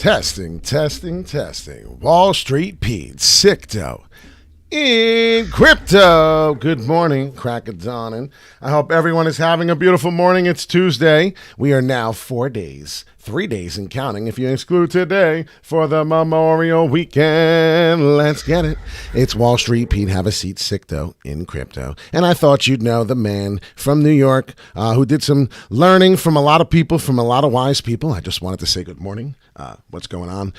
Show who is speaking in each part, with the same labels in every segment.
Speaker 1: Testing, testing, testing. Wall Street Pete, Sicto in crypto. Good morning, crack of dawning. I hope everyone is having a beautiful morning. It's Tuesday. We are now 4 days, 3 days and counting if you exclude today for the Memorial Weekend. Let's get it. It's Wall Street Pete, have a seat, Sicto in crypto. And I thought you'd know the man from New York who did some learning from a lot of people, from a lot of wise people. I just wanted to say good morning. What's going on?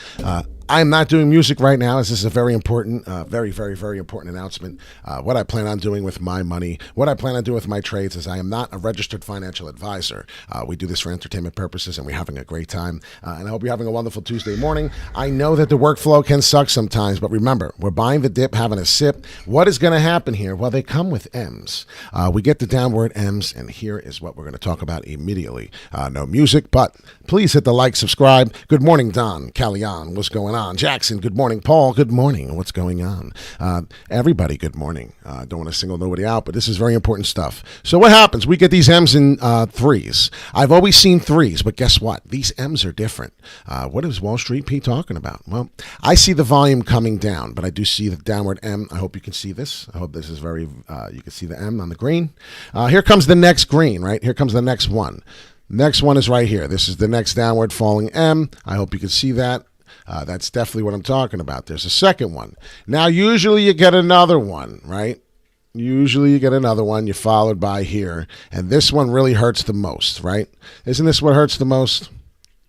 Speaker 1: I'm not doing music right now, as this is a very important, very important announcement. What I plan on doing with my money, what I plan on doing with my trades is I am not a registered financial advisor. We do this for entertainment purposes, and we're having a great time. And I hope you're having a wonderful Tuesday morning. I know that the workflow can suck sometimes, but remember, we're buying the dip, having a sip. What is going to happen here? Well, they come with M's. We get the downward M's, and here is what we're going to talk about immediately. No music, but please hit the like, subscribe. Good morning, Don Callion. What's going on? Jackson, good morning. Paul, good morning. What's going on? Everybody, good morning. Don't want to single nobody out, but this is very important stuff. So what happens? We get these M's and threes. I've always seen threes, but guess what? These M's are different. What is Wall Street Pete talking about? Well, I see the volume coming down, but I do see the downward M. I hope you can see this. I hope this is very, you can see the M on the green. Here comes the next green, right? Here comes the next one. Next one is right here. This is the next downward falling M. I hope you can see that. That's definitely what I'm talking about. There's a second one. Now, usually you get another one, right? Usually you get another one. You're followed by here. And this one really hurts the most, right? Isn't this what hurts the most?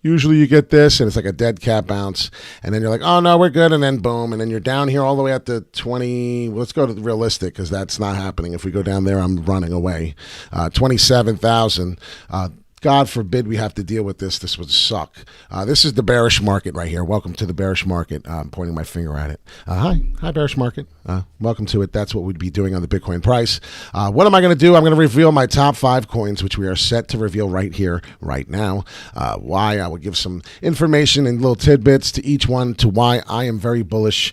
Speaker 1: Usually you get this, and it's like a dead cat bounce. And then you're like, oh, no, we're good. And then boom. And then you're down here all the way at the 20. Let's go to the realistic, because that's not happening. If we go down there, I'm running away. 27,000. God forbid we have to deal with this. This would suck. This is the bearish market right here. Welcome to the bearish market. I'm pointing my finger at it. Hi, bearish market. Welcome to it. That's what we'd be doing on the Bitcoin price. What am I going to do? I'm going to reveal my top 5 coins, which we are set to reveal right here, right now. Why I will give some information and little tidbits to each one to why I am very bullish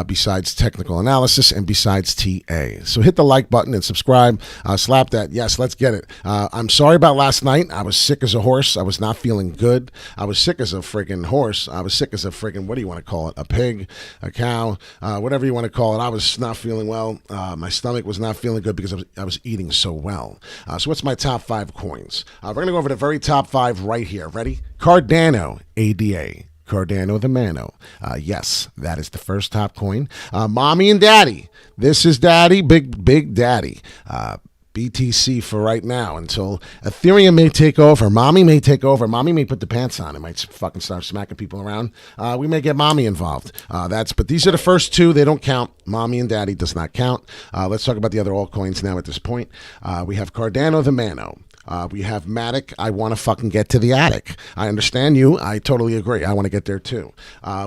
Speaker 1: besides technical analysis and besides TA. So hit the like button and subscribe. Slap that. Yes, let's get it. I'm sorry about last night. I was sick as a horse. I was not feeling good. I was sick as a freaking horse. I was sick as a freaking, what do you want to call it? A pig, a cow, whatever you want to call it. I was not feeling well. My stomach was not feeling good because I was eating so well. So what's my top 5 coins? We're going to go over the very top 5 right here. Ready? Cardano, ADA. Cardano the Mano. Yes, that is the first top coin. Mommy and Daddy. This is Daddy, big Daddy. BTC for right now until Ethereum may take over. Mommy may take over. Mommy may put the pants on. It might fucking start smacking people around. We may get Mommy involved. But these are the first 2. They don't count. Mommy and Daddy does not count. Let's talk about the other altcoins now at this point. We have Cardano the Mano. We have Matic. I want to fucking get to the attic. I understand you. I totally agree. I want to get there too.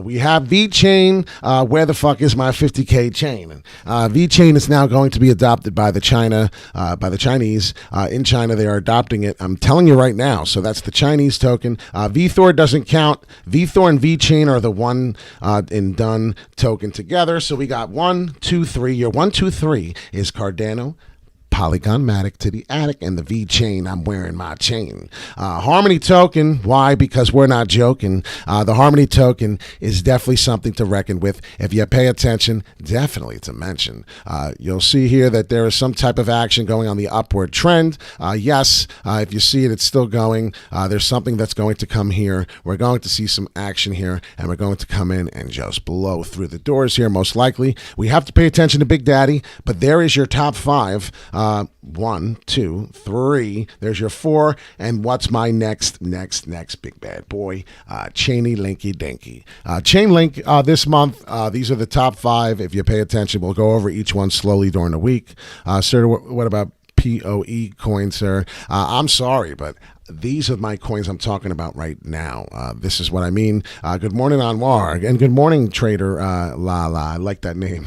Speaker 1: We have VeChain. Where the fuck is my 50K chain? VeChain is now going to be adopted by the Chinese. In China, they are adopting it. I'm telling you right now. So that's the Chinese token. VThor doesn't count. VThor and VeChain are the one and done token together. So we got 1, 2, 3. Your 1, 2, 3 is Cardano, Polygon Matic to the attic, and the VeChain, I'm wearing my chain. Harmony token, why? Because we're not joking. The Harmony token is definitely something to reckon with. If you pay attention, definitely to mention. You'll see here that there is some type of action going on the upward trend. Yes, if you see it, it's still going. There's something that's going to come here. We're going to see some action here, and we're going to come in and just blow through the doors here, most likely. We have to pay attention to Big Daddy, but there is your top 5. 1, 2, 3. There's your 4. And what's my next big bad boy? Chainy Linky Dinky. Chainlink this month. These are the top 5. If you pay attention, we'll go over each one slowly during the week. Sir, what about POE coins, sir? I'm sorry, but these are my coins I'm talking about right now. This is what I mean. Good morning, Anwar. And good morning, Trader Lala. I like that name.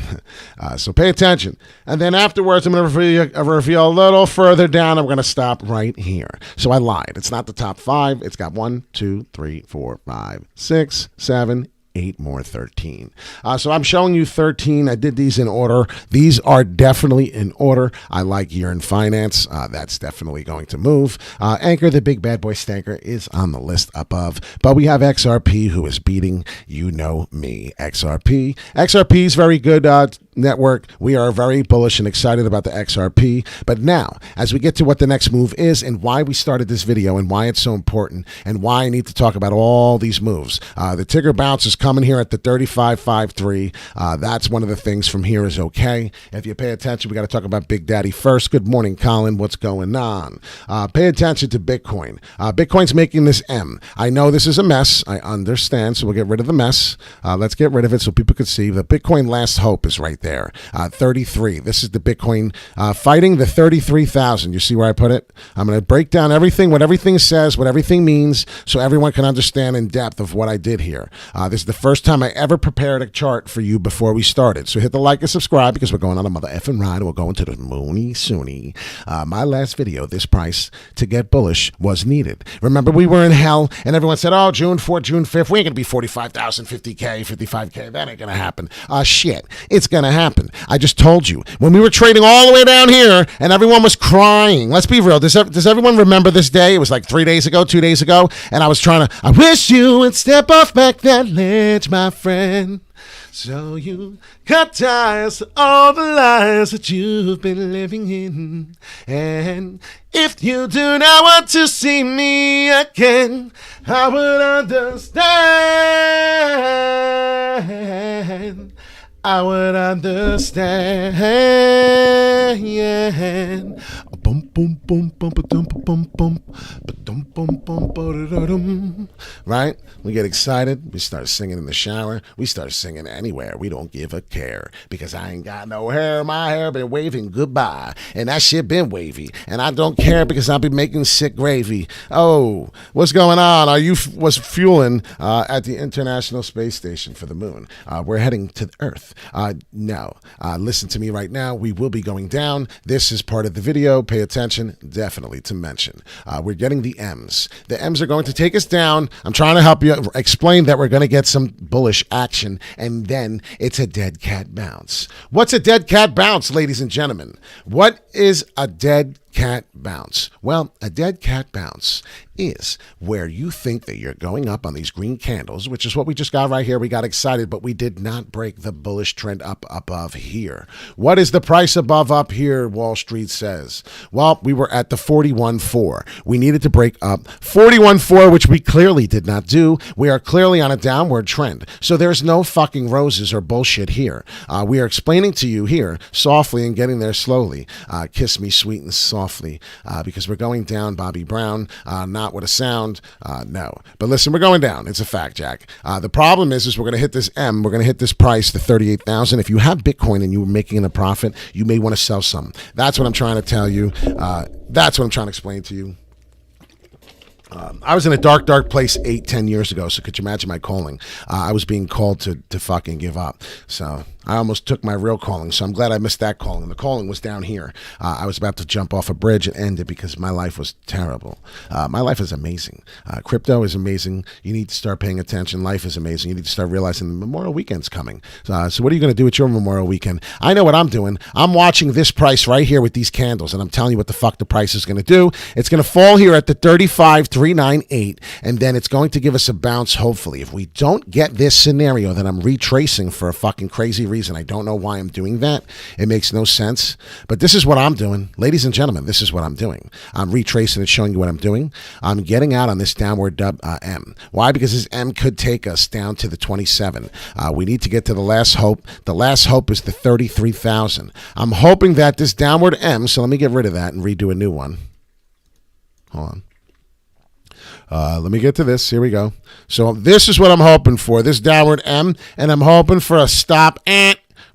Speaker 1: So pay attention. And then afterwards, I'm going to reveal a little further down. I'm going to stop right here. So I lied. It's not the top 5. It's got 1, 2, 3, 4, 5, 6, 7, 8 more, 13. So I'm showing you 13. I did these in order. These are definitely in order. I like year in finance. That's definitely going to move. Anchor, the big bad boy stanker, is on the list above. But we have XRP, who is beating you know me. XRP. XRP is very good network. We are very bullish and excited about the XRP. But now, as we get to what the next move is and why we started this video and why it's so important and why I need to talk about all these moves. The Tigger bounce is coming here at the 35.53. That's one of the things from here is okay. If you pay attention, we got to talk about Big Daddy first. Good morning, Colin. What's going on? Pay attention to Bitcoin. Bitcoin's making this M. I know this is a mess. I understand. So we'll get rid of the mess. Let's get rid of it so people could see. The Bitcoin last hope is right there. 33. This is the Bitcoin fighting the 33,000. You see where I put it? I'm going to break down everything, what everything says, what everything means, so everyone can understand in depth of what I did here. This is the first time I ever prepared a chart for you before we started. So hit the like and subscribe because we're going on a mother effing ride. We're going to the moony soonie. My last video, this price to get bullish was needed. Remember, we were in hell and everyone said, oh, June 4th, June 5th, we ain't going to be 45,000, 50K, 55K. That ain't going to happen. Shit. It's going to happen. I just told you. When we were trading all the way down here and everyone was crying. Let's be real. Does everyone remember this day? It was like 3 days ago, 2 days ago. And I was trying to, I wish you would step off back that ledge, my friend. So you cut ties to all the lies that you've been living in. And if you do not want to see me again, I would understand. I would understand. Boom, boom, boom, boom, boom, boom, boom, boom. Right? We get excited. We start singing in the shower. We start singing anywhere. We don't give a care because I ain't got no hair. My hair been waving goodbye, and that shit been wavy. And I don't care because I'll be making sick gravy. Oh, what's going on? Are you was fueling at the International Space Station for the moon? We're heading to the Earth. No. Listen to me right now. We will be going down. This is part of the video. Pay attention, definitely to mention. We're getting the M's. The M's are going to take us down. I'm trying to help you explain that we're going to get some bullish action, and then it's a dead cat bounce. What's a dead cat bounce, ladies and gentlemen? What is a dead cat bounce? Well, a dead cat bounce is where you think that you're going up on these green candles, which is what we just got right here. We got excited, but we did not break the bullish trend up above here. What is the price above up here, Wall Street says? Well, we were at the 41.4. We needed to break up 41.4, which we clearly did not do. We are clearly on a downward trend. So there's no fucking roses or bullshit here. We are explaining to you here softly and getting there slowly. Kiss me sweet and softly, because we're going down, Bobby Brown, not with a sound, no. But listen, we're going down. It's a fact, Jack. The problem is we're going to hit this M. We're going to hit this price, the 38,000. If you have Bitcoin and you were making a profit, you may want to sell some. That's what I'm trying to tell you. That's what I'm trying to explain to you. I was in a dark, dark place 8-10 years ago, so could you imagine my calling? I was being called to fucking give up. So I almost took my real calling, so I'm glad I missed that calling. The calling was down here. I was about to jump off a bridge and end it because my life was terrible. My life is amazing. Crypto is amazing. You need to start paying attention. Life is amazing. You need to start realizing the Memorial Weekend's coming. So what are you going to do with your Memorial Weekend? I know what I'm doing. I'm watching this price right here with these candles, and I'm telling you what the fuck the price is going to do. It's going to fall here at the 35,398, and then it's going to give us a bounce, hopefully. If we don't get this scenario that I'm retracing for a fucking crazy reason, I don't know why I'm doing that. It makes no sense. But this is what I'm doing. Ladies and gentlemen, this is what I'm doing. I'm retracing and showing you what I'm doing. I'm getting out on this downward M. Why? Because this M could take us down to the 27. We need to get to the last hope. The last hope is the 33,000. I'm hoping that this downward M, so let me get rid of that and redo a new one. Hold on. Let me get to this. Here we go. So this is what I'm hoping for, this downward M, and I'm hoping for a stop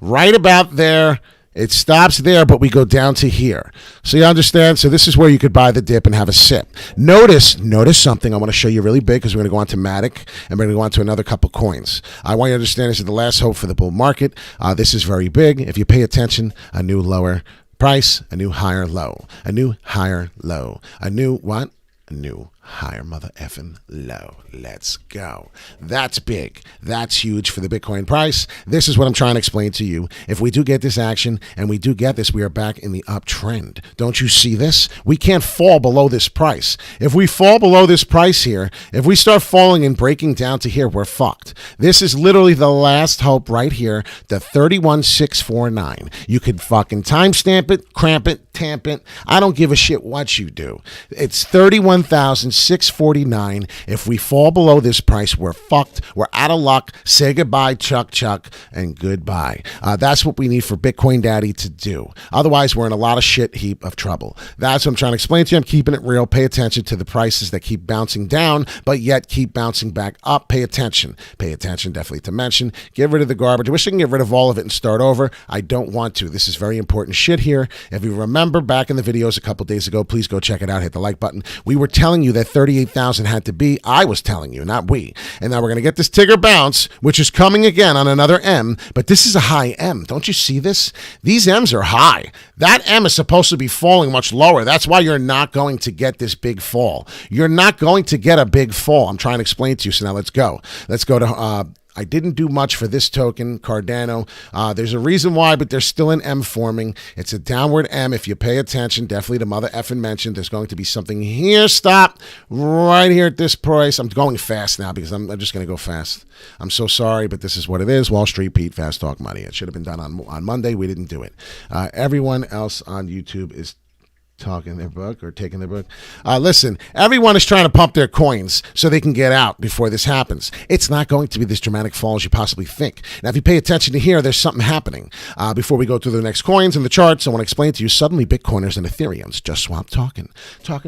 Speaker 1: right about there. It stops there, but we go down to here. So you understand? So this is where you could buy the dip and have a sip. Notice something I want to show you really big because we're going to go on to Matic and we're going to go on to another couple coins. I want you to understand this is the last hope for the bull market. This is very big. If you pay attention, a new lower price, a new higher low, a new higher low, a new what? A new higher mother effing low. Let's go. That's big. That's huge for the Bitcoin price. This is what I'm trying to explain to you. If we do get this action and we do get this, we are back in the uptrend. Don't you see this? We can't fall below this price. If we fall below this price here, if we start falling and breaking down to here, we're fucked. This is literally the last hope right here, the 31,649. You could fucking timestamp it, cramp it, tamp it. I don't give a shit what you do. It's 31,649. If we fall below this price, we're fucked. We're out of luck. Say goodbye, Chuck, and goodbye. That's what we need for Bitcoin Daddy to do. Otherwise, we're in a lot of shit heap of trouble. That's what I'm trying to explain to you. I'm keeping it real. Pay attention to the prices that keep bouncing down, but yet keep bouncing back up. Pay attention. Pay attention, definitely to mention. Get rid of the garbage. I wish I could get rid of all of it and start over. I don't want to. This is very important shit here. If you remember back in the videos a couple days ago, please go check it out. Hit the like button. We were telling you that 38,000 had to be. I was telling you, not we. And now we're going to get this Tigger bounce, which is coming again on another M, but this is a high M. Don't you see this? These M's are high. That M is supposed to be falling much lower. That's why you're not going to get this big fall. You're not going to get a big fall. I'm trying to explain to you. So now let's go. Let's go to I didn't do much for this token, Cardano. There's a reason why, but there's still an M forming. It's a downward M. If you pay attention, definitely the mother effing mentioned, there's going to be something here. Stop right here at this price. I'm going fast now because I'm just going to go fast. I'm so sorry, but this is what it is. Wall Street Pete, Fast Talk Money. It should have been done on Monday. We didn't do it. Everyone else on YouTube is talking their book or taking their book. Listen, everyone is trying to pump their coins so they can get out before this happens. It's not going to be this dramatic fall as you possibly think. Now, if you pay attention to here, there's something happening. Before we go through the next coins and the charts, I want to explain to you, suddenly Bitcoiners and Ethereums just swapped talking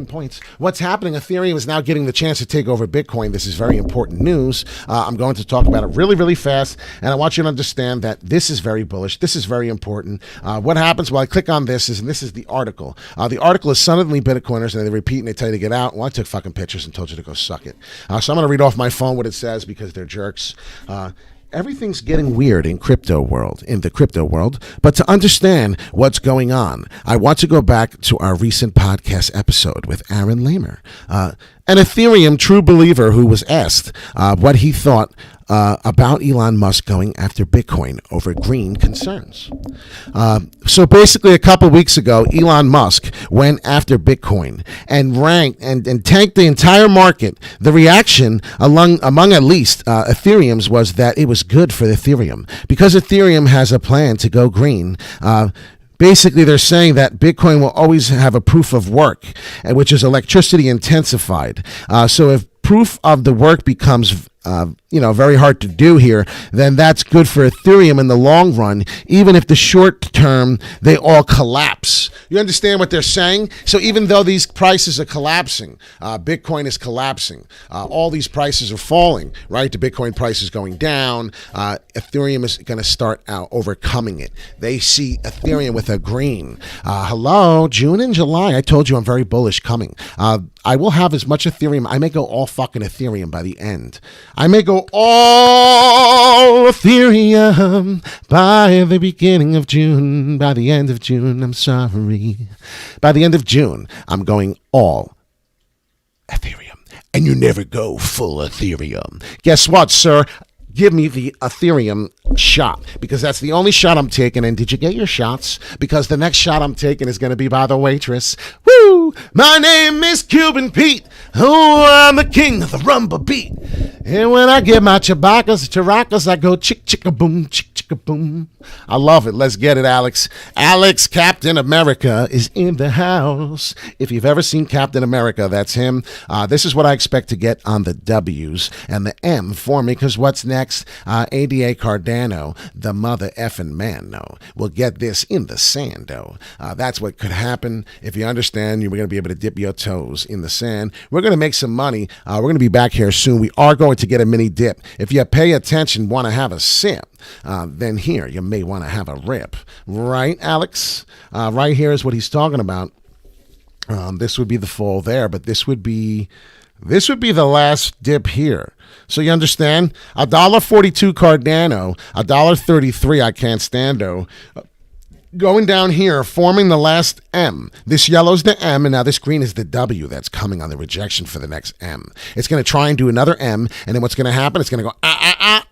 Speaker 1: points. What's happening? Ethereum is now getting the chance to take over Bitcoin. This is very important news. I'm going to talk about it really, really fast, and I want you to understand that this is very bullish. This is very important. What happens while I click on this is, and this is the article. The article is suddenly Bitcoiners, and they repeat and they tell you to get out. Well, I took fucking pictures and told you to go suck it. So I'm going to read off my phone what it says because they're jerks. Everything's getting weird in the crypto world, but to understand what's going on, I want to go back to our recent podcast episode with Aaron Lamer, an Ethereum true believer who was asked what he thought about Elon Musk going after Bitcoin over green concerns. So basically, a couple weeks ago, Elon Musk went after Bitcoin and ranked and tanked the entire market. The reaction among at least Ethereums was that it was good for Ethereum because Ethereum has a plan to go green. Basically, they're saying that Bitcoin will always have a proof of work, which is electricity intensified. So if proof of the work becomes very hard to do here, then that's good for Ethereum in the long run, even if the short term they all collapse. You understand what they're saying? So even though these prices are collapsing, Bitcoin is collapsing, all these prices are falling, right? The Bitcoin price is going down. Ethereum is going to start out overcoming it. They see Ethereum with a green. Hello, June and July. I told you I'm very bullish coming. I will have as much Ethereum. I may go all fucking Ethereum by the end. I may go all Ethereum by the beginning of June. By the end of June, I'm sorry. By the end of June, I'm going all Ethereum. And you never go full Ethereum. Guess what, sir? Give me the Ethereum shot because that's the only shot I'm taking. And did you get your shots? Because the next shot I'm taking is going to be by the waitress. Woo! My name is Cuban Pete. Oh, I'm the king of the rumba beat. And when I get my characas, I go chick chicka boom, chick chicka boom. I love it. Let's get it, Alex. Alex, Captain America, is in the house. If you've ever seen Captain America, that's him. This is what I expect to get on the W's and the M for me, because what's next? ADA Cardano, the mother effing man, no. We'll get this in the sand, though. That's what could happen. If you understand, you're going to be able to dip your toes in the sand. We're going to make some money. We're going to be back here soon. We are going to get a mini dip. If you pay attention, want to have a sip, then here you may want to have a rip. Right, Alex? Right here is what he's talking about. This would be the fall there, but this would be the last dip here. So you understand? $1.42 Cardano, $1.33 I can't stand though. going down here, forming the last M. This yellow's the M, and now this green is the W that's coming on the rejection for the next M. It's going to try and do another M, and then what's going to happen? It's going to go,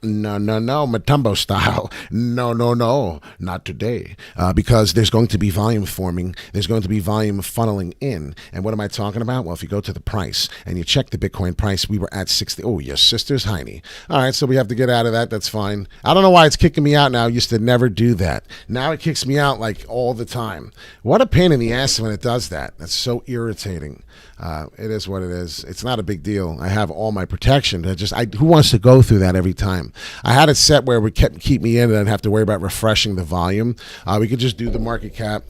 Speaker 1: no, Matumbo style. No, not today. Because there's going to be volume forming. There's going to be volume funneling in. And what am I talking about? Well, if you go to the price and you check the Bitcoin price, we were at 60. Oh, your sister's Heine. All right, so we have to get out of that. That's fine. I don't know why it's kicking me out now. I used to never do that. Now it kicks me out like all the time. What a pain in the ass when it does that. That's so irritating. It is what it is. It's not a big deal. I have all my protection. Who wants to go through that every time? I had it set where it kept keep me in and I'd have to worry about refreshing the volume. We could just do the market cap.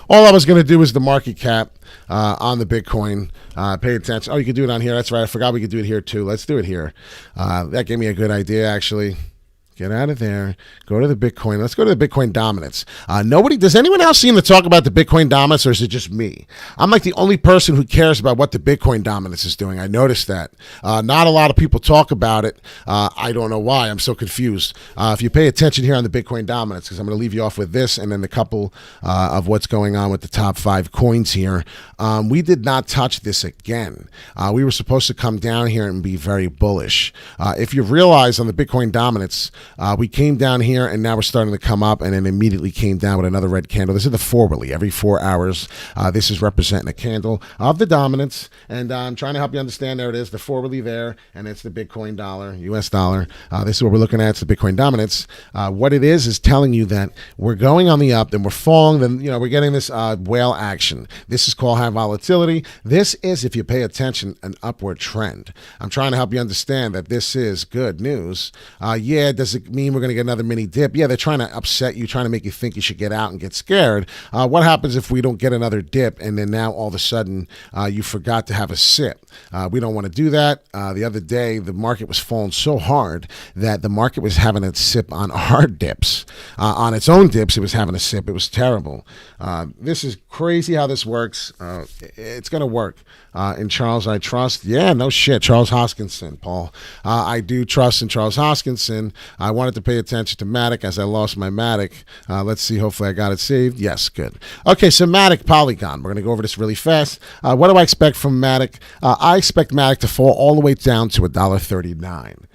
Speaker 1: All I was going to do was the market cap on the Bitcoin. Pay attention. Oh, you can do it on here. That's right. I forgot we could do it here too. Let's do it here. That gave me a good idea, actually. Get out of there. Go to the Bitcoin. Let's go to the Bitcoin dominance. Does anyone else seem to talk about the Bitcoin dominance, or is it just me? I'm like the only person who cares about what the Bitcoin dominance is doing. I noticed that. Not a lot of people talk about it. I don't know why. I'm so confused. If you pay attention here on the Bitcoin dominance, because I'm going to leave you off with this and then a couple of what's going on with the top 5 coins here. We did not touch this again. We were supposed to come down here and be very bullish. If you realize on the Bitcoin dominance, we came down here and now we're starting to come up and then immediately came down with another red candle. This is the forwardly. Every 4 hours, this is representing a candle of the dominance. And I'm trying to help you understand. There it is, the forwardly there, and it's the Bitcoin dollar, US dollar. This is what we're looking at. It's the Bitcoin dominance. What it is telling you that we're going on the up, then we're falling, then we're getting this whale action. This is called high volatility. This is, if you pay attention, an upward trend. I'm trying to help you understand that this is good news. Does it mean we're going to get another mini dip? Yeah, they're trying to upset you, trying to make you think you should get out and get scared. What happens if we don't get another dip and then now all of a sudden you forgot to have a sip? We don't want to do that. The other day, the market was falling so hard that the market was having a sip on our dips. On its own dips, it was having a sip. It was terrible. This is crazy how this works. It's going to work. In Charles, I trust. Yeah, no shit. Charles Hoskinson, Paul. I do trust in Charles Hoskinson. I wanted to pay attention to Matic as I lost my Matic. Let's see. Hopefully I got it saved. Yes, good. Okay, so Matic Polygon. We're going to go over this really fast. What do I expect from Matic? I expect Matic to fall all the way down to $1.39.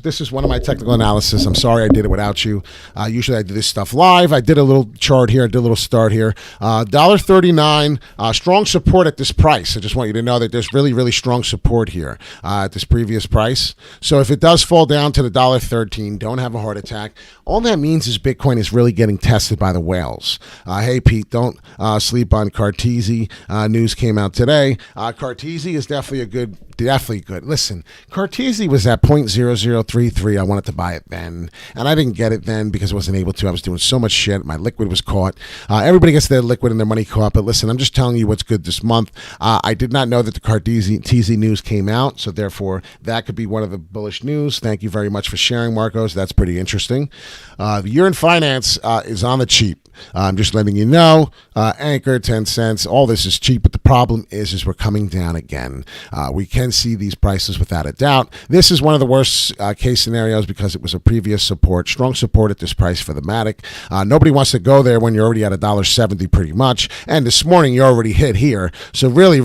Speaker 1: This is one of my technical analysis. I'm sorry I did it without you. Usually I do this stuff live. I did a little chart here. I did a little start here. $1.39. Strong support at this price. I just want you to know that there's really, really strong support here at this previous price. So if it does fall down to the $1.13, don't have a heart attack. All that means is Bitcoin is really getting tested by the whales. Hey, Pete, don't sleep on Cartesi. News came out today. Cartesi is definitely good. Listen, Cartesi was at 0.0033. I wanted to buy it then, and I didn't get it then because I wasn't able to. I was doing so much shit. My liquid was caught. Everybody gets their liquid and their money caught, but listen, I'm just telling you what's good this month. I did not know that the Cartesi news came out, so therefore that could be one of the bullish news. Thank you very much for sharing, Marcos. That's pretty interesting. The year in finance is on the cheap. I'm just letting you know. Anchor, 10 cents. All this is cheap, but the problem is we're coming down again. We can see these prices without a doubt. This is one of the worst case scenarios because it was a previous support, strong support at this price for the Matic. Nobody wants to go there when you're already at $1.70 pretty much. And this morning you already hit here. So really,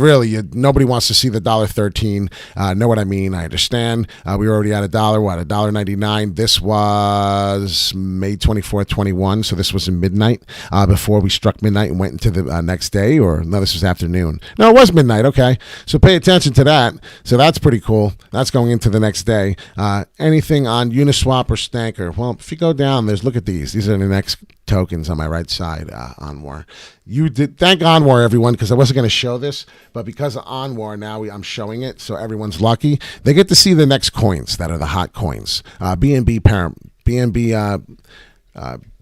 Speaker 1: nobody wants to see the $1.13. Know what I mean? I understand. We were already at $1.99. This was May 24th, 21. So this was in midnight before we struck midnight and went into the next day, or no, this was afternoon. No, it was midnight. Okay. So pay attention to that. So that's pretty cool. That's going into the next day. Anything on Uniswap or Stanker? Well, if you go down, look at these. These are the next tokens on my right side, Onwar. You did thank Onwar, everyone, because I wasn't going to show this, but because of Onwar, now I'm showing it, so everyone's lucky. They get to see the next coins that are the hot coins. BNB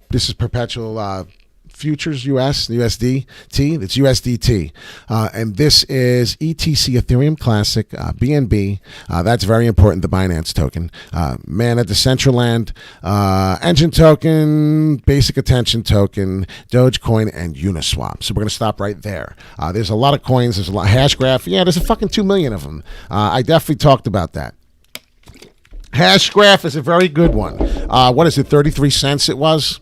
Speaker 1: this is perpetual futures USDT. It's USDT. And this is ETC Ethereum Classic, BNB. That's very important, the Binance token. Mana Decentraland, Engine token, Basic Attention token, Dogecoin, and Uniswap. So we're going to stop right there. There's a lot of coins. There's a lot. Hashgraph. Yeah, there's a fucking 2 million of them. I definitely talked about that. Hash graph is a very good one. What is it, 33 cents it was?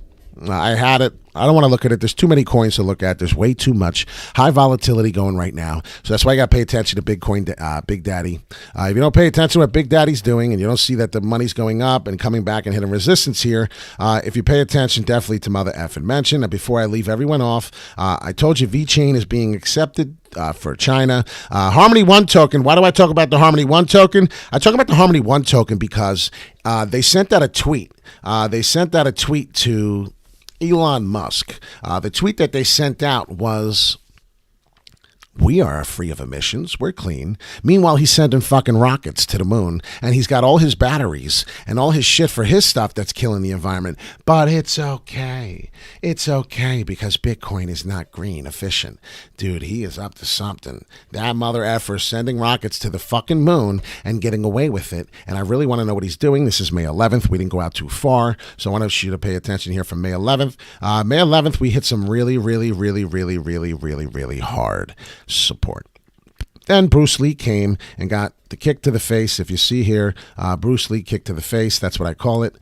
Speaker 1: I had it. I don't want to look at it. There's too many coins to look at. There's way too much high volatility going right now. So that's why you got to pay attention to Bitcoin, Big Daddy. If you don't pay attention to what Big Daddy's doing and you don't see that the money's going up and coming back and hitting resistance here, if you pay attention definitely to Mother effing mention. And before I leave everyone off, I told you VeChain is being accepted for China. Harmony One token. Why do I talk about the Harmony One token? I talk about the Harmony One token because they sent out a tweet. They sent out a tweet to Elon Musk. The tweet that they sent out was, "We are free of emissions. We're clean." Meanwhile, he's sending fucking rockets to the moon, and he's got all his batteries and all his shit for his stuff that's killing the environment. But it's okay. It's okay because Bitcoin is not green efficient. Dude, he is up to something. That mother effer sending rockets to the fucking moon and getting away with it. And I really want to know what he's doing. This is May 11th. We didn't go out too far, so I want you to pay attention here from May 11th. May 11th, we hit some really hard support. Then Bruce Lee came and got the kick to the face. If you see here, Bruce Lee kick to the face. That's what I call it.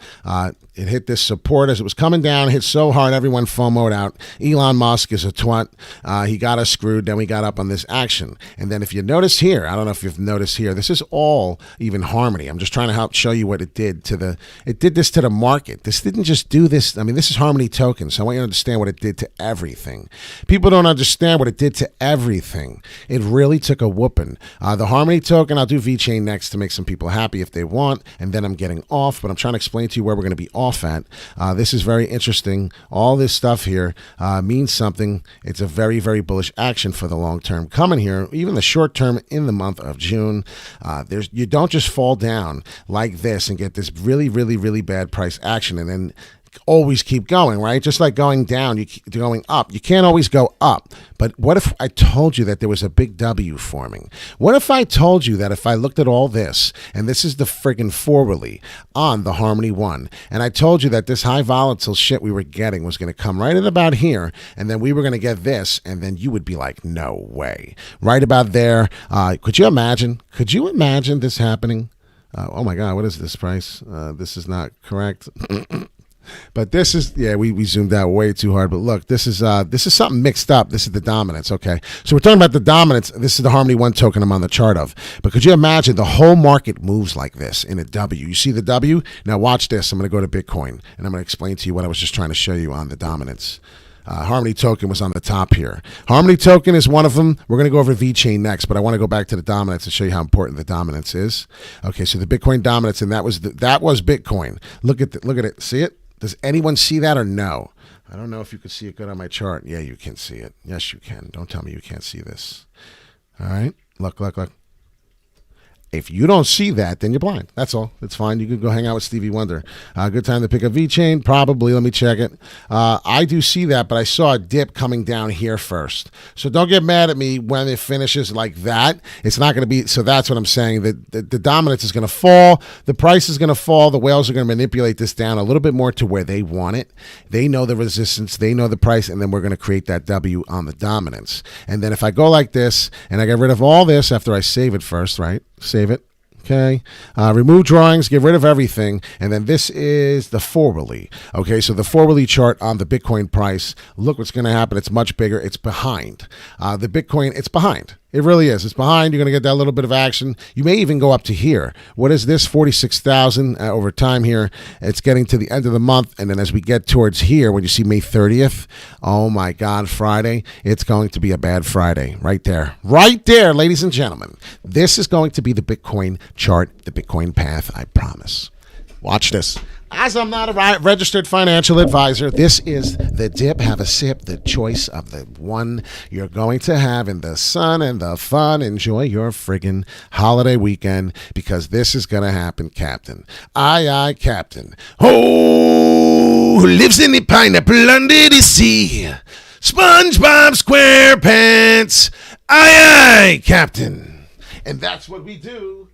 Speaker 1: It hit this support as it was coming down. Hit so hard, everyone FOMO'd out. Elon Musk is a twat. He got us screwed. Then we got up on this action. And then if you notice here, I don't know if you've noticed here, this is all even Harmony. I'm just trying to help show you what it did to the, it did this to the market. This didn't just do this. I mean, this is Harmony token. So I want you to understand what it did to everything. People don't understand what it did to everything. It really took a whooping. The Harmony token, I'll do VeChain next to make some people happy if they want. And then I'm getting off, but I'm trying to explain to you where we're going to be off at. This is very interesting. All this stuff here means something. It's a very bullish action for the long term coming here, even the short term in the month of June. You don't just fall down like this and get this really bad price action and then always keep going, right? Just like going down, you keep going up. You can't always go up. But what if I told you that there was a big W forming? What if I told you that if I looked at all this, and this is the friggin' forwardly on the Harmony One, and I told you that this high volatile shit we were getting was going to come right at about here, and then we were going to get this, and then you would be like, no way. Right about there. Could you imagine? Could you imagine this happening? Oh my God, what is this price? This is not correct. But this is, yeah, we zoomed out way too hard. But look, this is something mixed up. This is the dominance. Okay, so we're talking about the dominance. This is the Harmony One token I'm on the chart of. But could you imagine the whole market moves like this in a W? You see the W? Now watch this. I'm going to go to Bitcoin and I'm going to explain to you what I was just trying to show you on the dominance. Harmony token was on the top here. Harmony token is one of them. We're going to go over VeChain next, but I want to go back to the dominance and show you how important the dominance is. Okay, so the Bitcoin dominance, and that was Bitcoin. Look at it. See it? Does anyone see that or no? I don't know if you can see it good on my chart. Yeah, you can see it. Yes, you can. Don't tell me you can't see this. All right. Look. If you don't see that, then you're blind. That's all. It's fine. You can go hang out with Stevie Wonder. Good time to pick a VeChain? Probably. Let me check it. I do see that, but I saw a dip coming down here first. So don't get mad at me when it finishes like that. It's not going to be. So that's what I'm saying. The dominance is going to fall. The price is going to fall. The whales are going to manipulate this down a little bit more to where they want it. They know the resistance. They know the price. And then we're going to create that W on the dominance. And then if I go like this and I get rid of all this after I save it first, right? Save it. Okay. Remove drawings, get rid of everything. And then this is the forwardly. Okay. So the forwardly chart on the Bitcoin price, look what's going to happen. It's much bigger. It's behind. The Bitcoin, it's behind. It really is. It's behind. You're going to get that little bit of action. You may even go up to here. What is this? 46,000 over time here. It's getting to the end of the month. And then as we get towards here, when you see May 30th, oh my God, Friday, it's going to be a bad Friday right there. Right there, ladies and gentlemen. This is going to be the Bitcoin chart, the Bitcoin path, I promise. Watch this. As I'm not a registered financial advisor, this is the dip. Have a sip, the choice of the one you're going to have in the sun and the fun. Enjoy your friggin' holiday weekend because this is going to happen, Captain. Aye, Captain. Oh, who lives in the pineapple under the sea? SpongeBob SquarePants. Aye, Captain. And that's what we do.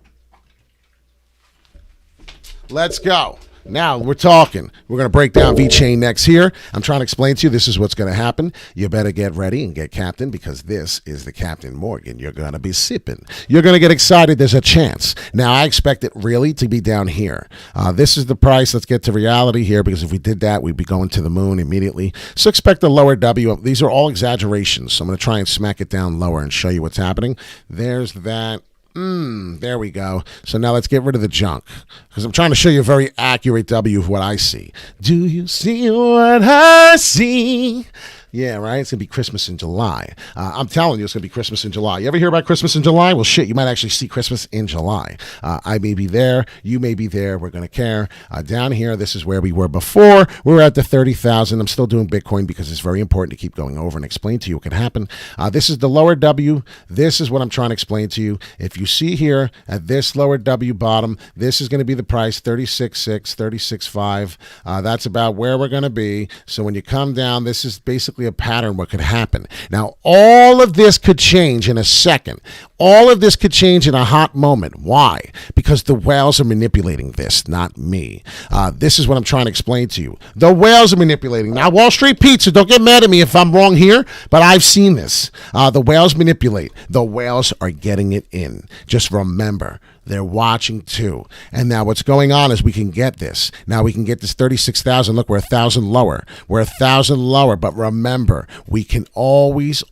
Speaker 1: Let's go. Now we're talking. We're going to break down V-Chain next here. I'm trying to explain to you this is what's going to happen. You better get ready and get captain because this is the Captain Morgan. You're going to be sipping. You're going to get excited. There's a chance. Now, I expect it really to be down here. This is the price. Let's get to reality here because if we did that, we'd be going to the moon immediately. So expect a lower W. These are all exaggerations. So I'm going to try and smack it down lower and show you what's happening. There's that. There we go. So now let's get rid of the junk because I'm trying to show you a very accurate W of what I see. Do you see what I see? Yeah, right? It's going to be Christmas in July. I'm telling you, it's going to be Christmas in July. You ever hear about Christmas in July? Well, shit, you might actually see Christmas in July. I may be there. You may be there. We're going to care. Down here, this is where we were before. We were at the 30,000. I'm still doing Bitcoin because it's very important to keep going over and explain to you what can happen. This is the lower W. This is what I'm trying to explain to you. If you see here at this lower W bottom, this is going to be the price, 36.6, 36.5. That's about where we're going to be. So when you come down, this is basically a pattern what could happen. Now, all of this could change in a second. All of this could change in a hot moment. Why? Because the whales are manipulating this, not me. This is what I'm trying to explain to you. The whales are manipulating. Now, Wall Street Pizza, don't get mad at me if I'm wrong here, but I've seen this. The whales manipulate. The whales are getting it in. Just remember, they're watching too. And now what's going on is we can get this. Now we can get this 36,000. Look, we're 1,000 lower. We're 1,000 lower. But remember, we can always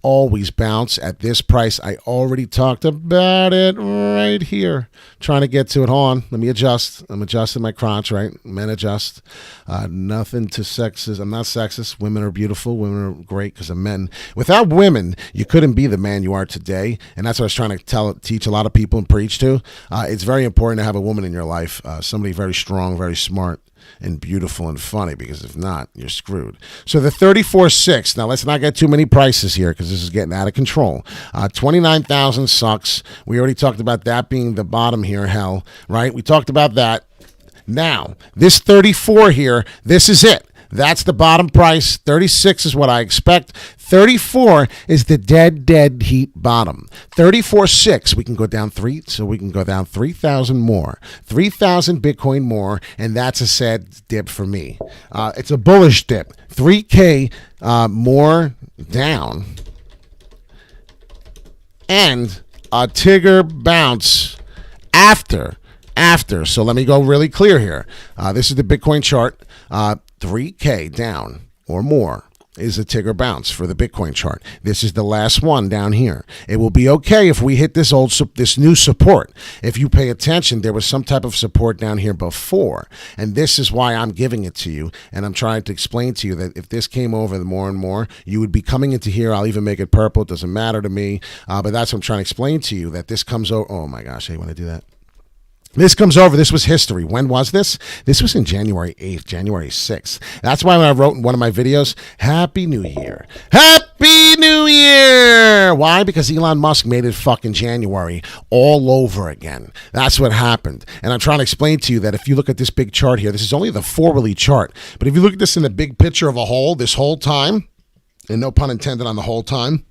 Speaker 1: bounce at this price. I already talked about it right here. Trying to get to it. Hold on. Let me adjust. I'm adjusting my crotch, right? Men adjust. Nothing to sexist. I'm not sexist. Women are beautiful. Women are great because of men. Without women, you couldn't be the man you are today. And that's what I was trying to teach a lot of people and preach to. It's very important to have a woman in your life, somebody very strong, very smart, and beautiful and funny, because if not, you're screwed. So the 34.6, now let's not get too many prices here because this is getting out of control. 29,000 sucks. We already talked about that being the bottom here, hell, right? We talked about that. Now, this 34 here, this is it. That's the bottom price. 36 is what I expect. 34 is the dead heat bottom. 34.6, we can go down 3,000 more. 3,000 Bitcoin more, and that's a sad dip for me. It's a bullish dip. 3K more down. And a Tigger bounce after. So let me go really clear here. This is the Bitcoin chart. 3K down or more is a Tigger bounce for the Bitcoin chart. This is the last one down here. It will be okay if we hit this new support. If you pay attention, there was some type of support down here before, and this is why I'm giving it to you, and I'm trying to explain to you that if this came over the more and more, you would be coming into here. I'll even make it purple. It doesn't matter to me, but that's what I'm trying to explain to you, that this comes over. Oh my gosh, hey, want to do that? This comes over. This was history. When was this? This was in January 8th, January 6th. That's why when I wrote in one of my videos, Happy New Year. Happy New Year! Why? Because Elon Musk made it fucking January all over again. That's what happened. And I'm trying to explain to you that if you look at this big chart here, this is only the 4-weekly chart. But if you look at this in the big picture of a whole, this whole time, and no pun intended on the whole time,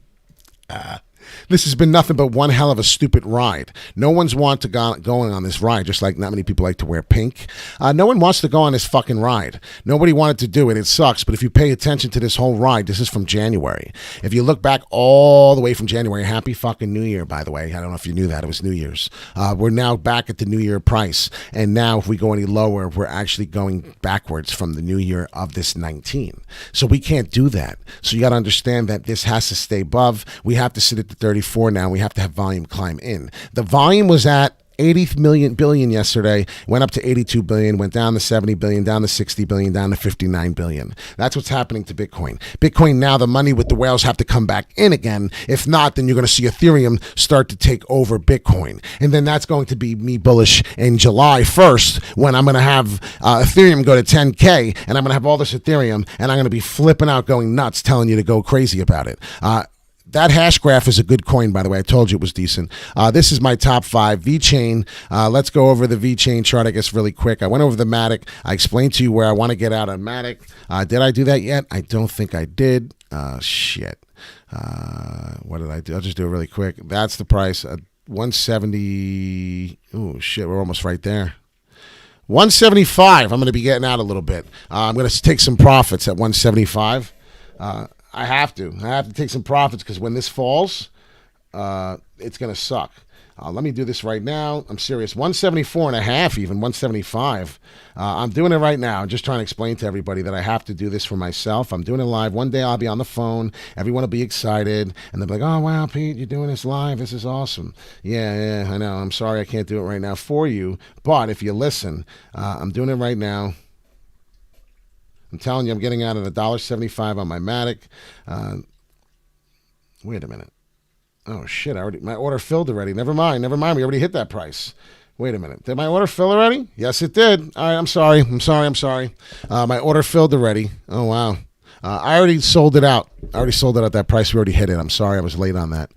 Speaker 1: this has been nothing but one hell of a stupid ride. No one's wanted to go on this ride, just like not many people like to wear pink. No one wants to go on this fucking ride. Nobody wanted to do it. It sucks. But if you pay attention to this whole ride, this is from January. If you look back all the way from January, happy fucking New Year, by the way. I don't know if you knew that. It was New Year's. We're now back at the New Year price. And now if we go any lower, we're actually going backwards from the New Year of this 19. So we can't do that. So you got to understand that this has to stay above. We have to sit at the 34 now. We have to have volume climb in. The volume was at 80 billion yesterday, went up to 82 billion, went down to 70 billion, down to 60 billion, down to 59 billion. That's what's happening to Bitcoin. Bitcoin now, the money with the whales have to come back in again. If not, then you're going to see Ethereum start to take over Bitcoin. And then that's going to be me bullish in July 1st when I'm going to have Ethereum go to 10K, and I'm going to have all this Ethereum, and I'm going to be flipping out, going nuts, telling you to go crazy about it. That hash graph is a good coin, by the way. I told you it was decent. This is my top 5. V-Chain. Let's go over the V-Chain chart, I guess, really quick. I went over the Matic. I explained to you where I want to get out on Matic. Did I do that yet? I don't think I did. Shit. What did I do? I'll just do it really quick. That's the price. 170. Oh, shit. We're almost right there. 175, I'm going to be getting out a little bit. I'm going to take some profits at 175. I have to take some profits because when this falls, it's going to suck. Let me do this right now. I'm serious. 174 and a half, even 175. I'm doing it right now. I'm just trying to explain to everybody that I have to do this for myself. I'm doing it live. One day I'll be on the phone. Everyone will be excited. And they'll be like, oh, wow, Pete, you're doing this live. This is awesome. Yeah, I know. I'm sorry I can't do it right now for you. But if you listen, I'm doing it right now. I'm telling you, I'm getting out at $1.75 on my Matic. Wait a minute. Oh, shit, my order filled already. Never mind. We already hit that price. Wait a minute. Did my order fill already? Yes, it did. All right, I'm sorry. My order filled already. Oh, wow. I already sold it out. At that price. We already hit it. I'm sorry I was late on that.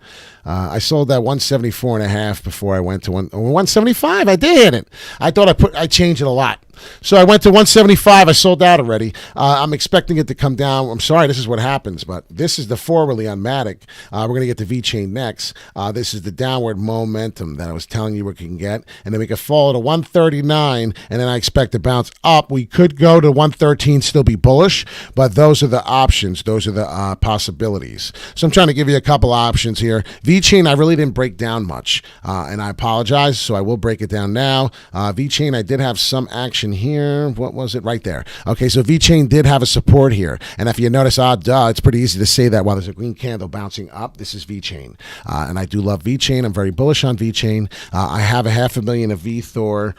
Speaker 1: I sold that 174 and a half before I went to 175. I did hit it. I thought I changed it a lot. So I went to 175. I sold out already. I'm expecting it to come down. I'm sorry, this is what happens, but this is the forwardly on Matic. We're going to get the V-chain next. This is the downward momentum that I was telling you we can get. And then we can fall to 139, and then I expect to bounce up. We could go to 113, still be bullish, but those are the options. Those are the possibilities. So I'm trying to give you a couple options here. V-chain, I really didn't break down much, and I apologize, so I will break it down now. V-chain, I did have some action here. What was it? Right there. Okay, so V-chain did have a support here. And if you notice, it's pretty easy to say that while there's a green candle bouncing up, this is V-chain. And I do love V-chain. I'm very bullish on V-chain. I have 500,000 of VThor.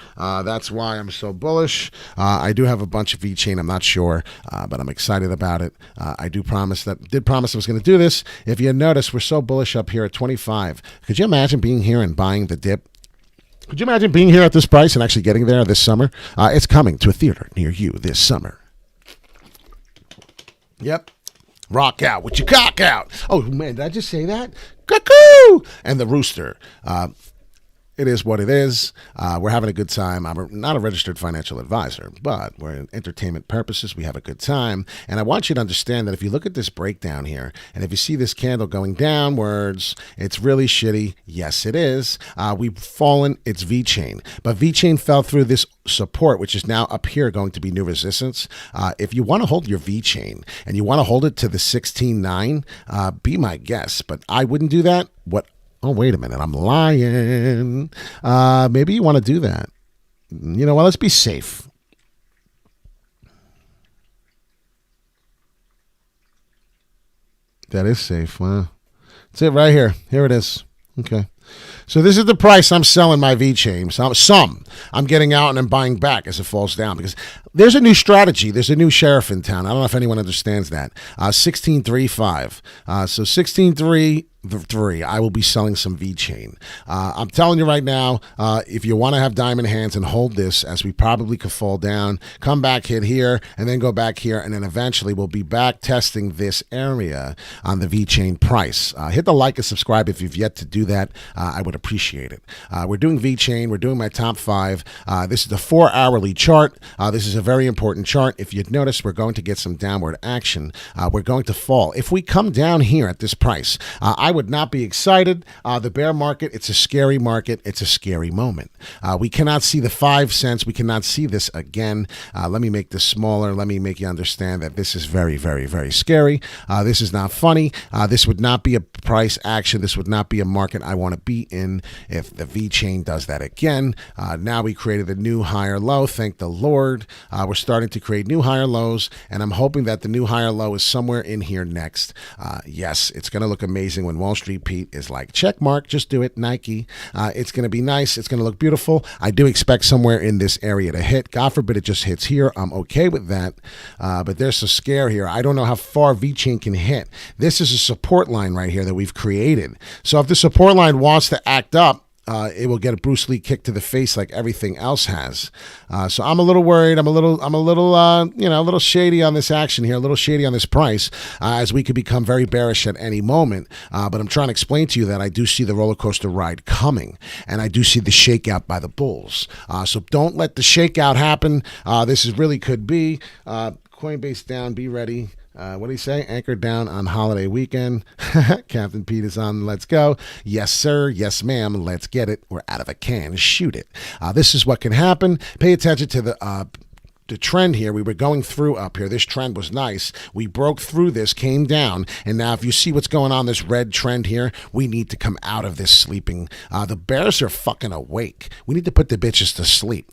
Speaker 1: That's why I'm so bullish. I do have a bunch of V-chain. I'm not sure, but I'm excited about it. I did promise I was going to do this. If you notice, we're so bullish up here at 25. Could you imagine being here and buying the dip? Could you imagine being here at this price and actually getting there this summer? It's coming to a theater near you this summer. Yep. Rock out with your cock out. Oh, man, did I just say that? Cuckoo! And the rooster. It is what it is. We're having a good time. I'm not a registered financial advisor, but we're in entertainment purposes. We have a good time. And I want you to understand that if you look at this breakdown here, and if you see this candle going downwards, it's really shitty. Yes, it is. We've fallen. It's V-chain. But V-chain fell through this support, which is now up here going to be new resistance. If you want to hold your V-chain and you want to hold it to the 16.9, be my guest. But I wouldn't do that. Oh, wait a minute. I'm lying. Maybe you want to do that. You know what? Let's be safe. That is safe. Wow. That's it right here. Here it is. Okay. So this is the price I'm selling my V-chain. Some I'm getting out and I'm buying back as it falls down because there's a new strategy. There's a new sheriff in town. I don't know if anyone understands that. 16.35. So 16.3. I will be selling some V-chain. I'm telling you right now, if you want to have diamond hands and hold this as we probably could fall down, come back, hit here, and then go back here, and then eventually we'll be back testing this area on the V-chain price. Hit the like and subscribe if you've yet to do that. I would appreciate it. We're doing V-chain. We're doing my top 5. This is the 4-hourly chart. This is a very important chart. If you'd notice, we're going to get some downward action. We're going to fall. If we come down here at this price, I would not be excited. The bear market, it's a scary market. It's a scary moment. We cannot see the 5 cents. We cannot see this again. Let me make this smaller. Let me make you understand that this is very, very, very scary. This is not funny. This would not be a price action. This would not be a market I want to be in if the V-chain does that again. Now we created a new higher low. Thank the Lord. We're starting to create new higher lows, and I'm hoping that the new higher low is somewhere in here next. Yes, it's going to look amazing when WallStreet Pete is like, check mark, just do it, Nike. It's going to be nice. It's going to look beautiful. I do expect somewhere in this area to hit. God forbid it just hits here. I'm okay with that. But there's a scare here. I don't know how far V-chain can hit. This is a support line right here that we've created. So if the support line wants to act up, it will get a Bruce Lee kick to the face like everything else has. So I'm a little worried. I'm a little shady on this action here, a little shady on this price, as we could become very bearish at any moment. But I'm trying to explain to you that I do see the roller coaster ride coming, and I do see the shakeout by the bulls. So don't let the shakeout happen. This is really could be Coinbase down. Be ready. What do you say? Anchored down on holiday weekend. Captain Pete is on. Let's go. Yes, sir. Yes, ma'am. Let's get it. We're out of a can. Shoot it. This is what can happen. Pay attention to the trend here. We were going through up here. This trend was nice. We broke through this, came down, and now if you see what's going on, this red trend here, we need to come out of this sleeping. The bears are fucking awake. We need to put the bitches to sleep.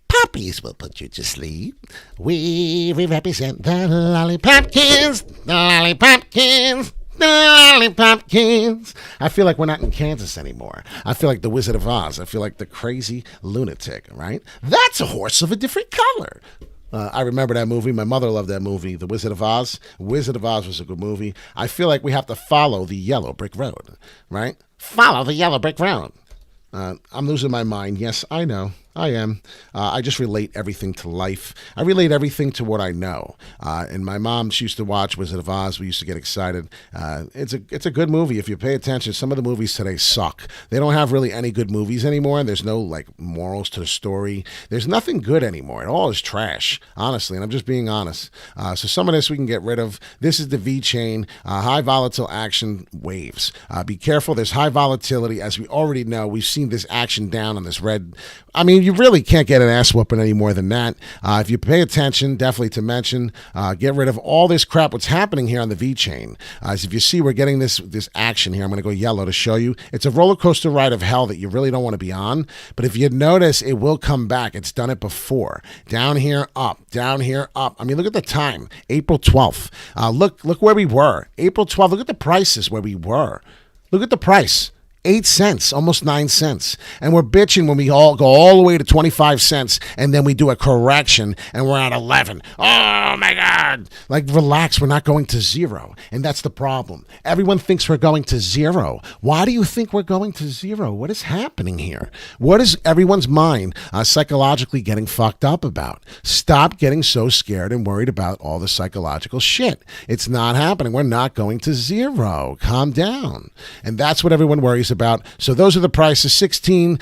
Speaker 1: Puppies will put you to sleep. We represent the lollipopkins, the lollipopkins, the lollipopkins. I feel like we're not in Kansas anymore. I feel like the Wizard of Oz. I feel like the crazy lunatic, right? That's a horse of a different color. I remember that movie. My mother loved that movie, The Wizard of Oz. Wizard of Oz was a good movie. I feel like we have to follow the yellow brick road, right? Follow the yellow brick road. I'm losing my mind. Yes, I know. I am. I just relate everything to life. I relate everything to what I know. And my mom, she used to watch Wizard of Oz. We used to get excited. It's a good movie if you pay attention. Some of the movies today suck. They don't have really any good movies anymore. There's no like morals to the story. There's nothing good anymore. It all is trash, honestly. And I'm just being honest. So some of this we can get rid of. This is the V chain, high volatile action waves. Be careful. There's high volatility. As we already know, we've seen this action down on this red. I mean, you really can't get an ass whooping any more than that. If you pay attention, definitely to mention, get rid of all this crap. What's happening here on the V chain? As if you see, we're getting this action here. I'm going to go yellow to show you. It's a roller coaster ride of hell that you really don't want to be on. But if you notice, it will come back. It's done it before. Down here, up. Down here, up. I mean, look at the time. April 12th. Look where we were. April 12th. Look at the prices where we were. Look at the price. 8 cents, almost 9 cents. And we're bitching when we all go all the way to 25 cents and then we do a correction and we're at 11. Oh my God. Like, relax, we're not going to zero. And that's the problem. Everyone thinks we're going to zero. Why do you think we're going to zero? What is happening here? What is everyone's mind psychologically getting fucked up about? Stop getting so scared and worried about all the psychological shit. It's not happening. We're not going to zero. Calm down. And that's what everyone worries about. So those are the prices. 16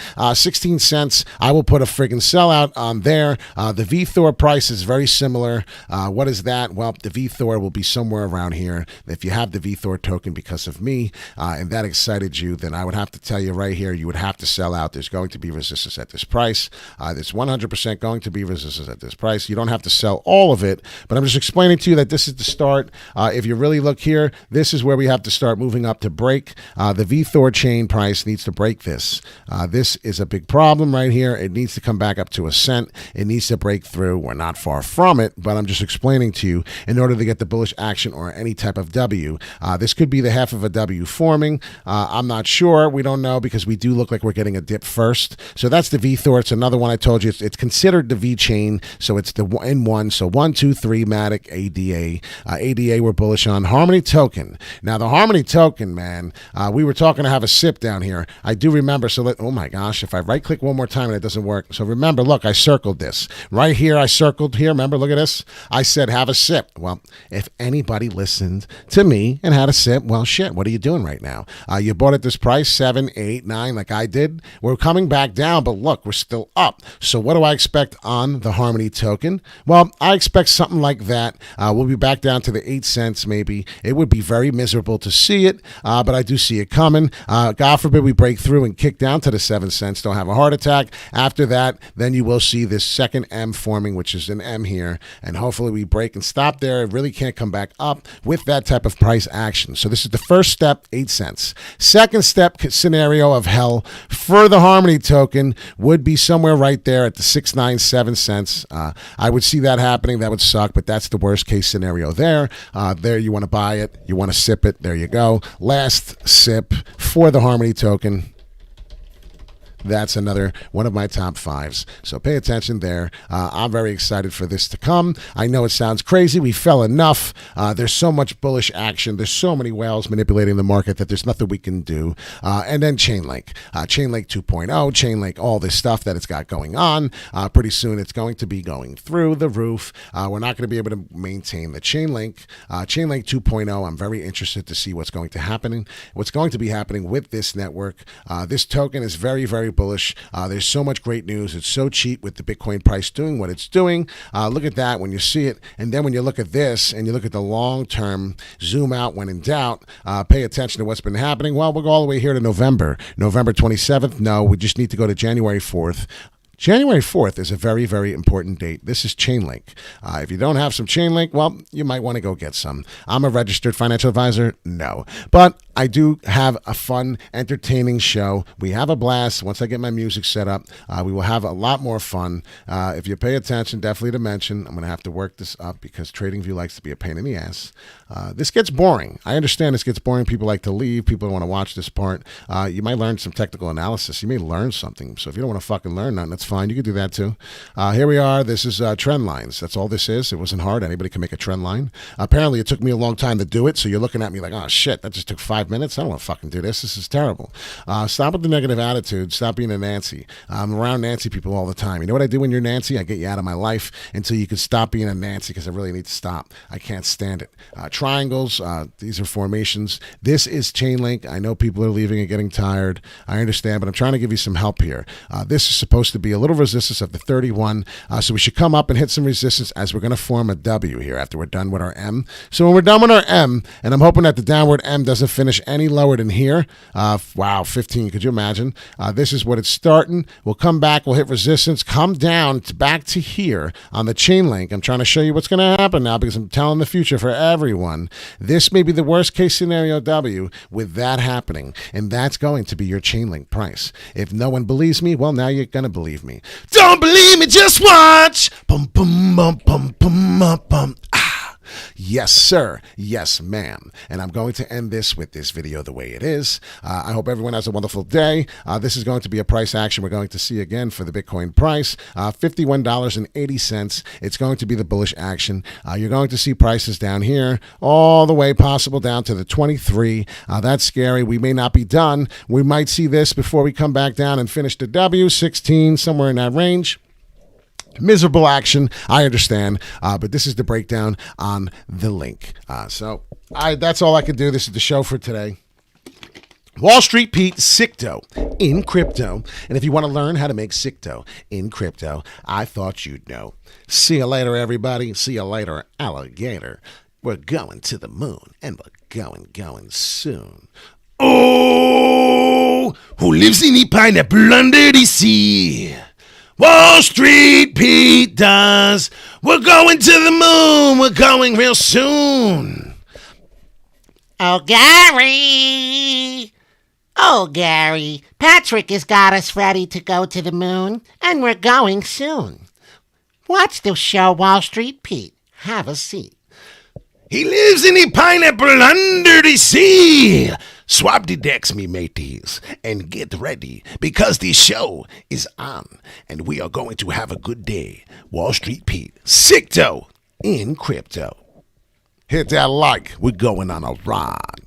Speaker 1: cents. I will put a friggin' sellout on there. The VTHOR price is very similar. What is that? Well, the VTHOR will be somewhere around here. If you have the VTHOR token because of me, and that excited you, then I would have to tell you right here, you would have to sell out. There's going to be resistance at this price. There's 100% going to be resistance at this price. You don't have to sell all of it, but I'm just explaining to you that this is the start. If you really look here, this is where we have to start moving up to break. The VTHOR chain price needs to break this. This is a big problem right here. It needs to come back up to a cent. It needs to break through. We're not far from it, but I'm just explaining to you in order to get the bullish action or any type of W. This could be the half of a W forming. I'm not sure. We don't know because we do look like we're getting a dip first. So that's the VTHOR. It's another one I told you. It's considered the V chain. So it's the in one. So 1, 2, 3 Matic ADA. ADA we're bullish on. Harmony token. Now the Harmony token, man, we were talking to have a sip down here. I do remember. So oh my gosh, if I right click one more time and it doesn't work. So remember, look, I circled this right here. I circled here. Remember, look at this. I said, have a sip. Well, if anybody listened to me and had a sip, well, shit, what are you doing right now? You bought at this price, 7, 8, 9, like I did. We're coming back down, but look, we're still up. So what do I expect on the Harmony token? Well, I expect something like that. We'll be back down to the 8 cents maybe. It would be very miserable to see it, but I do see it coming. God forbid we break through and kick down to the 7 cents. Don't have a heart attack. After that, then you will see this second M forming, which is an M here, and hopefully we break and stop there. It really can't come back up with that type of price action. So this is the first step, 8 cents. Second step scenario of hell for the Harmony token would be somewhere right there at the 6, 9, 7 cents. I would see that happening. That would suck, but that's the worst case scenario there. There you want to buy it. You want to sip it. There you go. Last sip for the Harmony token. That's another one of my top 5s. So pay attention there. I'm very excited for this to come. I know it sounds crazy. We fell enough. There's so much bullish action. There's so many whales manipulating the market that there's nothing we can do. And then Chainlink. Chainlink 2.0, Chainlink, all this stuff that it's got going on. Pretty soon it's going to be going through the roof. We're not going to be able to maintain the Chainlink. Chainlink 2.0, I'm very interested to see what's going to be happening with this network. This token is very, very bullish. There's so much great news. It's so cheap with the Bitcoin price doing what it's doing. Look at that when you see it. And then when you look at this and you look at the long term, zoom out when in doubt, pay attention to what's been happening. Well, we'll go all the way here to November 27th. No, we just need to go to January 4th. January 4th is a very, very important date. This is Chainlink. If you don't have some Chainlink, well, you might want to go get some. I'm a registered financial advisor? No. But I do have a fun, entertaining show. We have a blast. Once I get my music set up, we will have a lot more fun. If you pay attention, definitely to mention, I'm going to have to work this up because TradingView likes to be a pain in the ass. This gets boring. I understand this gets boring. People like to leave. People don't want to watch this part. You might learn some technical analysis. You may learn something. So if you don't want to fucking learn nothing, that's fine. You can do that too. Here we are. This is trend lines. That's all this is. It wasn't hard. Anybody can make a trend line. Apparently, it took me a long time to do it. So you're looking at me like, oh, shit, that just took 5 minutes. I don't want to fucking do this. This is terrible. Stop with the negative attitude. Stop being a Nancy. I'm around Nancy people all the time. You know what I do when you're Nancy? I get you out of my life until you can stop being a Nancy because I really need to stop. I can't stand it. Triangles. These are formations. This is Chainlink. I know people are leaving and getting tired. I understand, but I'm trying to give you some help here. This is supposed to be a little resistance of the 31. So we should come up and hit some resistance as we're going to form a W here after we're done with our M. So when we're done with our M, and I'm hoping that the downward M doesn't finish any lower than here. Wow, 15. Could you imagine? This is what it's starting. We'll come back. We'll hit resistance. Come down back to here on the chain link. I'm trying to show you what's going to happen now because I'm telling the future for everyone. This may be the worst case scenario W with that happening, and that's going to be your chain link price. If no one believes me, well, now you're going to believe me. Don't believe me, just watch. Bum, bum, bum, bum, bum, bum, bum. Yes, sir. Yes, ma'am. And I'm going to end this with this video the way it is. I hope everyone has a wonderful day. This is going to be a price action we're going to see again for the Bitcoin price, $51.80. It's going to be the bullish action. You're going to see prices down here all the way possible down to the 23. That's scary. We may not be done. We might see this before we come back down and finish the W, 16, somewhere in that range. Miserable action, I understand, but this is the breakdown on the link. That's all I can do. This is the show for today. Wall Street Pete, sick dough in crypto. And if you want to learn how to make sick dough in crypto, I thought you'd know. See you later, everybody. See you later, alligator. We're going to the moon, and we're going soon. Oh, who lives in the pineapple under the sea? Wall Street Pete does. We're going to the moon. We're going real soon.
Speaker 2: Oh, Gary. Oh, Gary. Patrick has got us ready to go to the moon, and we're going soon. Watch the show, Wall Street Pete. Have a seat.
Speaker 1: He lives in the pineapple under the sea. Swap the decks, me mateys, and get ready because the show is on and we are going to have a good day. Wall Street Pete, sick dough in crypto. Hit that like. We're going on a ride.